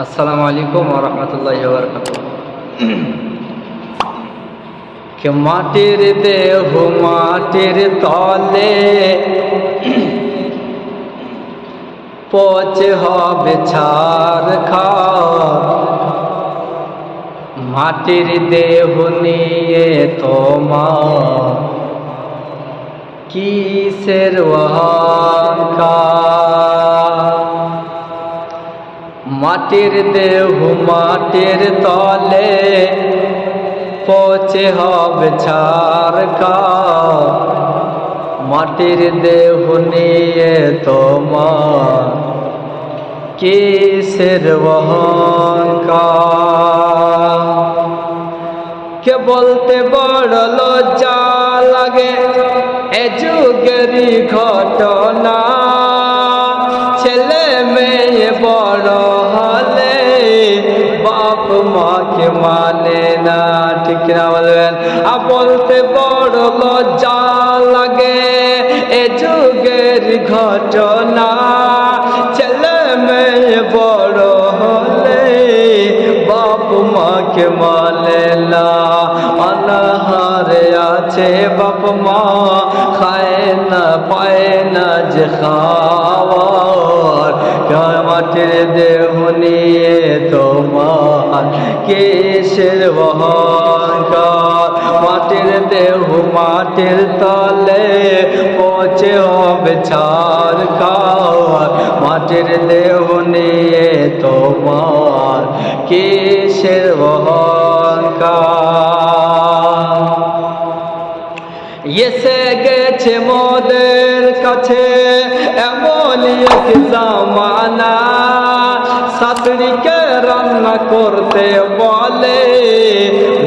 আসসালামু আলাইকুম ওয়া রাহমাতুল্লাহি ওয়া বারাকাতুহু। কে মাটির দেহ মাটির তলে পচে হবে ছারখার, মাটির দেহ নিয়ে তোমার কিসের অহংকার। মাটির দেহ মাটির তলে পচে হবে ছারখার, মাটির দেহ নিয়ে তোমার কিসের অহংকার। কে বলতে বড় লজ্জা লাগে এ যুগেরই ঘটনা, ছেলে মেয়ে বড় হলে বাপ মাকে মানে না। ঠিক না বলবেন? বলতে বড় লজ্জা লাগে এ যুগের ঘটনা, ছেলে মেয়ে বড় হলে বাপ মাকে মানে না। অনাহারে আছে বাপ মা, খায় না পায় না যে খাওয়ার, মাটির দেহ নিয়ে তোমার কিসের অহংকার। মাটির দেহ মাটির তলে পচে হবে ছারখার, মাটির দেহ নিয়ে তোমার কিসের অহংকার। এসে গেছে মোদের কাছে এমন এক জামানা, শাশুড়িকে রান্না করতে বলে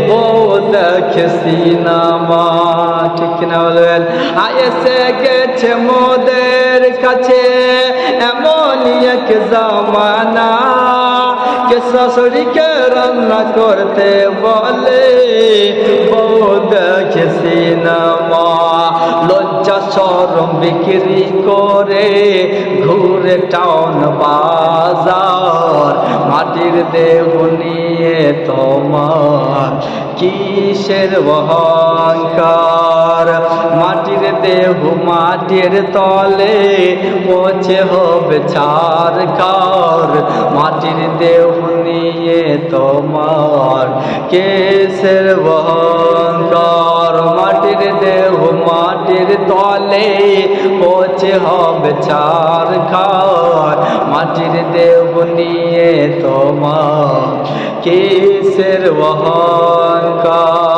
বউ দেখে সিনেমা। ঠিক না বলবেন? এসে গেছে মোদের কাছে এমন এক জামানা, কে শাশুড়িকে রান্না করতে বলে বউ দেখে সিনেমা। লজ্জা শরম বিক্রি করে ঘুরে টাউন বাজার, মাটির দেহ নিয়ে তোমার কিসের অহংকার। মাটির দেহ মাটির তলে পচে হবে ছারখার, মাটির দেহ নিয়ে তোমার কিসের অহংকার। মাটির দেহ মাটির তলে পচে হবে ছারখার, মাটির দেহ নিয়ে তোমার কিসের অহংকার।